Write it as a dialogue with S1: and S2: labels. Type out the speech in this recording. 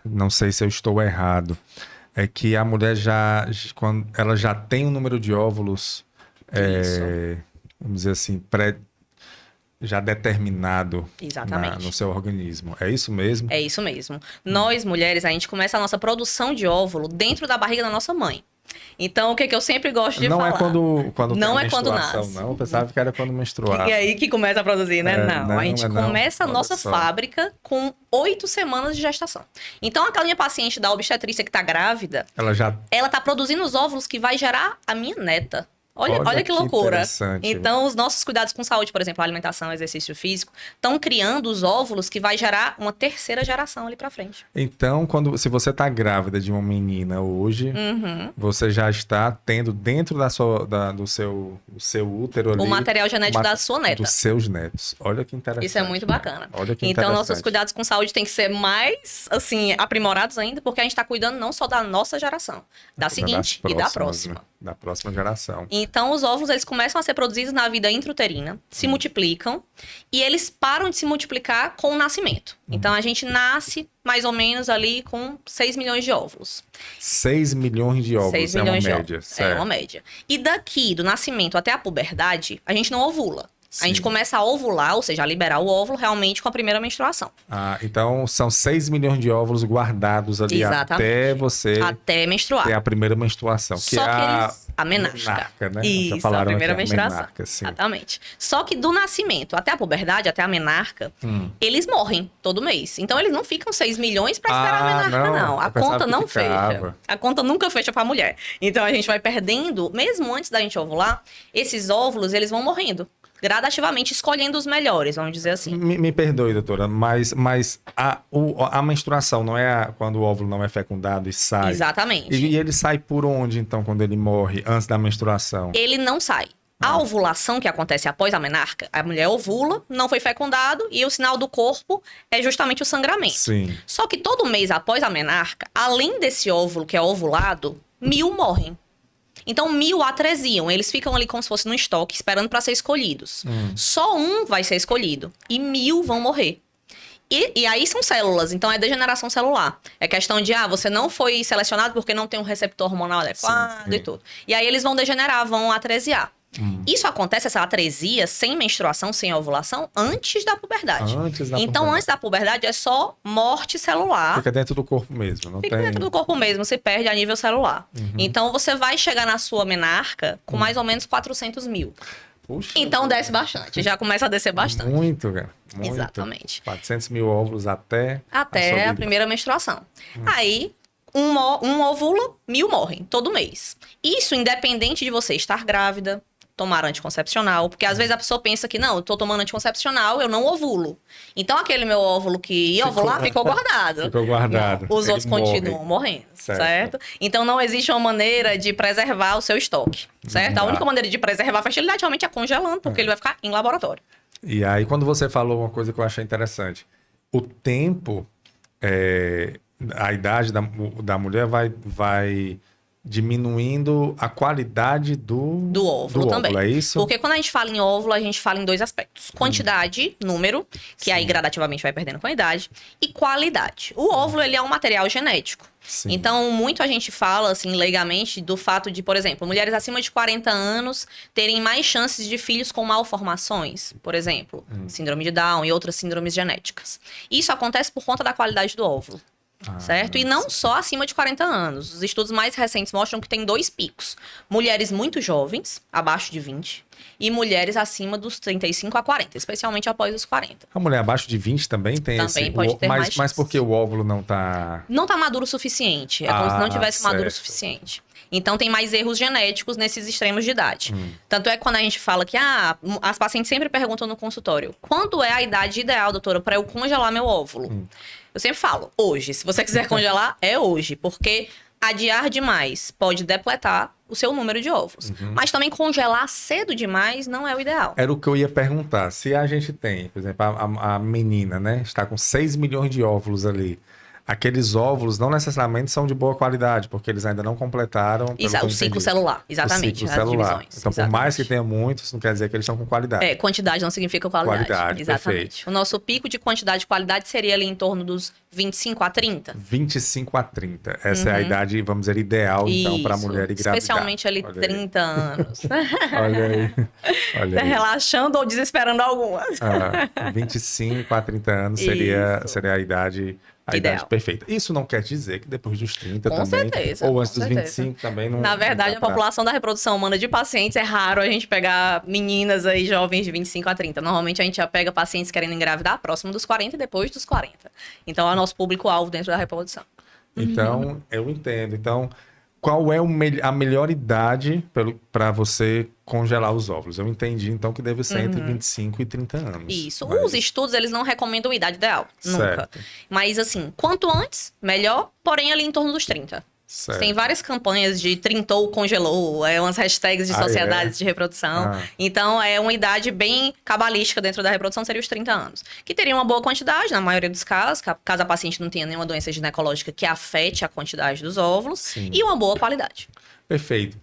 S1: não sei se eu estou errado, é que a mulher quando ela já tem um número de óvulos,
S2: Isso,
S1: vamos dizer assim, já determinado no
S2: exatamente.
S1: seu organismo. É isso mesmo?
S2: É isso mesmo. Nós, mulheres, a gente começa a nossa produção de óvulo dentro da barriga da nossa mãe. Então, o que que eu sempre gosto de
S1: Não é
S2: falar?
S1: quando tem a
S2: Não é quando
S1: menstruação,
S2: nasce.
S1: não. Eu pensava que era quando
S2: Que é
S1: menstruava.
S2: aí que começa a produzir, né? Não, a
S1: Não,
S2: gente
S1: é não.
S2: começa a
S1: Olha
S2: nossa
S1: só.
S2: fábrica com 8 semanas de gestação. Então, aquela minha paciente da obstetrícia que tá grávida,
S1: Ela já.
S2: ela tá produzindo os óvulos que vai gerar a minha neta. Olha,
S1: Olha
S2: olha que
S1: que
S2: loucura.
S1: interessante.
S2: Então, os nossos cuidados com saúde, por exemplo, alimentação, exercício físico, estão criando os óvulos que vai gerar uma terceira geração ali pra frente.
S1: Então, se você está grávida de uma menina hoje,
S2: Uhum.
S1: você já está tendo dentro do seu útero
S2: O
S1: ali
S2: material genético
S1: uma-
S2: da sua
S1: dos
S2: neta.
S1: seus netos. Olha que interessante.
S2: Isso é muito bacana.
S1: Olha que
S2: Então, nossos
S1: interessante.
S2: cuidados com saúde têm que ser mais, assim, aprimorados ainda, porque a gente está cuidando não só da nossa geração, da seguinte e da próxima.
S1: Da próxima geração.
S2: Então, os óvulos, eles começam a ser produzidos na vida intrauterina, se multiplicam, e eles param de se multiplicar com o nascimento. Então, a gente nasce mais ou menos ali com 6 milhões de óvulos.
S1: 6 milhões de óvulos
S2: 6
S1: é uma
S2: milhões de
S1: média,
S2: óvulos. É
S1: certo?
S2: uma média. E daqui, do nascimento até a puberdade, a gente não ovula. A gente
S1: Sim.
S2: começa a ovular, ou seja, a liberar o óvulo realmente com a primeira menstruação.
S1: Então, são 6 milhões de óvulos guardados ali
S2: Exatamente.
S1: até você
S2: Até menstruar.
S1: ter a primeira menstruação, que
S2: Só
S1: é
S2: que
S1: a
S2: eles... A menarca.
S1: menarca, né? Já
S2: Isso, a
S1: falaram
S2: primeira
S1: aqui, a
S2: menstruação.
S1: menarca, sim.
S2: Exatamente. Só que do nascimento até a puberdade, até a menarca, eles morrem todo mês. Então eles não ficam 6 milhões pra esperar a menarca, não. A
S1: eu pensava
S2: conta
S1: que
S2: não
S1: ficava.
S2: fecha. A conta nunca fecha pra mulher. Então a gente vai perdendo, mesmo antes da gente ovular, esses óvulos, eles vão morrendo. Gradativamente, escolhendo os melhores, vamos dizer assim.
S1: Me perdoe, doutora, mas a menstruação não é quando o óvulo não é fecundado e sai?
S2: Exatamente.
S1: E ele sai por onde, então, quando ele morre, antes da menstruação?
S2: Ele não sai. A ovulação que acontece após a menarca, a mulher ovula, não foi fecundado e o sinal do corpo é justamente o sangramento.
S1: Sim.
S2: Só que todo mês após a menarca, além desse óvulo que é ovulado, 1000 morrem. Então, 1000 atresiam. Eles ficam ali como se fosse no estoque, esperando para ser escolhidos. Só um vai ser escolhido e 1000 vão morrer. E aí são células, então é degeneração celular. É questão de, você não foi selecionado porque não tem um receptor hormonal adequado
S1: sim.
S2: e tudo. E aí eles vão degenerar, vão atresiar. Isso acontece, essa atresia, sem menstruação, sem ovulação, antes da puberdade.
S1: Antes da
S2: Então,
S1: puberdade.
S2: antes da puberdade, é só morte celular.
S1: Fica dentro do corpo mesmo, não
S2: Fica
S1: tem...
S2: dentro do corpo mesmo, se perde a nível celular. Então, você vai chegar na sua menarca com mais ou menos 400 mil.
S1: Puxa,
S2: Então, desce bastante. Já começa a descer bastante.
S1: muito, cara. Muito.
S2: Exatamente.
S1: 400 mil óvulos até
S2: Até a
S1: sua
S2: primeira menstruação. Aí, um ovula, 1000 morrem todo mês. Isso independente de você estar grávida, tomar anticoncepcional, porque às vezes a pessoa pensa que, não, eu tô tomando anticoncepcional, eu não ovulo. Então, aquele meu óvulo que ia ovular ficou guardado.
S1: Ficou guardado.
S2: Não, os
S1: Ele
S2: outros
S1: morre.
S2: continuam morrendo,
S1: Certo.
S2: certo? Então, não existe uma maneira de preservar o seu estoque, certo? A única maneira de preservar a fertilidade realmente é congelando, porque ele vai ficar em laboratório.
S1: E aí, quando você falou uma coisa que eu achei interessante, o tempo, a idade da mulher vai diminuindo a qualidade
S2: Do óvulo também.
S1: é isso?
S2: Porque quando a gente fala em óvulo, a gente fala em dois aspectos. Quantidade, número, que aí gradativamente vai perdendo com a idade, e qualidade. O óvulo, ele é um material genético.
S1: Sim.
S2: Então, muito a gente fala, assim, leigamente, do fato de, por exemplo, mulheres acima de 40 anos terem mais chances de filhos com malformações, por exemplo, síndrome de Down e outras síndromes genéticas. Isso acontece por conta da qualidade do óvulo. Certo? E não só acima de 40 anos. Os estudos mais recentes mostram que tem 2 picos. Mulheres muito jovens, abaixo de 20, e mulheres acima dos 35 a 40, especialmente após os 40.
S1: A mulher abaixo de 20 também tem
S2: Também
S1: esse...
S2: pode ter mais
S1: mas
S2: chances.
S1: porque o óvulo não tá...
S2: Não tá maduro o suficiente. É como se não tivesse maduro o
S1: certo.
S2: suficiente. Então, tem mais erros genéticos nesses extremos de idade. Tanto é que quando a gente fala que as pacientes sempre perguntam no consultório, quando é a idade ideal, doutora, para eu congelar meu óvulo? Eu sempre falo, hoje. Se você quiser congelar, é hoje. Porque adiar demais pode depletar o seu número de óvulos. Mas também congelar cedo demais não é o ideal.
S1: Era o que eu ia perguntar. Se a gente tem, por exemplo, a menina, né? Está com 6 milhões de óvulos ali. aqueles óvulos não necessariamente são de boa qualidade, porque eles ainda não completaram pelo
S2: Isso,
S1: que eu
S2: o ciclo
S1: entendi.
S2: celular,
S1: O
S2: exatamente.
S1: ciclo
S2: As
S1: celular.
S2: divisões.
S1: Então, por mais que
S2: exatamente.
S1: tenha muitos, não quer dizer que eles estão com qualidade.
S2: Quantidade não significa qualidade.
S1: Qualidade,
S2: Exatamente.
S1: perfeito.
S2: O nosso pico de quantidade e qualidade seria ali em torno dos 25 a 30.
S1: 25 a 30. Essa é a idade, vamos dizer, ideal, então, para a
S2: Isso.
S1: mulher engravidar.
S2: Especialmente ali
S1: Olha aí.
S2: 30 anos.
S1: Olha aí. Olha aí.
S2: Relaxando ou desesperando algumas.
S1: 25 a 30 anos seria
S2: Isso.
S1: a idade
S2: Ideal.
S1: perfeita. Isso não quer dizer que depois dos 30
S2: Com
S1: também,
S2: certeza,
S1: ou
S2: com
S1: antes dos
S2: certeza.
S1: 25 também não.
S2: Na verdade,
S1: não
S2: a
S1: dá pra-
S2: população da reprodução humana de pacientes é raro a gente pegar meninas aí jovens de 25 a 30. Normalmente a gente já pega pacientes querendo engravidar próximo dos 40 e depois dos 40. Então é o nosso público-alvo dentro da reprodução.
S1: Então, eu entendo. Então, qual é a melhor idade para você congelar os óvulos? Eu entendi, então, que deve ser entre 25 e 30 anos.
S2: Isso.
S1: Mas-
S2: Os estudos, eles não recomendam idade ideal. Nunca.
S1: Certo.
S2: Mas assim, quanto antes, melhor. Porém, ali em torno dos 30.
S1: Certo.
S2: Tem várias campanhas de trintou, congelou, umas hashtags de
S1: Ah,
S2: sociedades
S1: é?
S2: de reprodução.
S1: Ah.
S2: Então, é uma idade bem cabalística dentro da reprodução, seria os 30 anos. Que teria uma boa quantidade, na maioria dos casos, caso a paciente não tenha nenhuma doença ginecológica que afete a quantidade dos óvulos,
S1: Sim.
S2: e uma boa qualidade.
S1: Perfeito.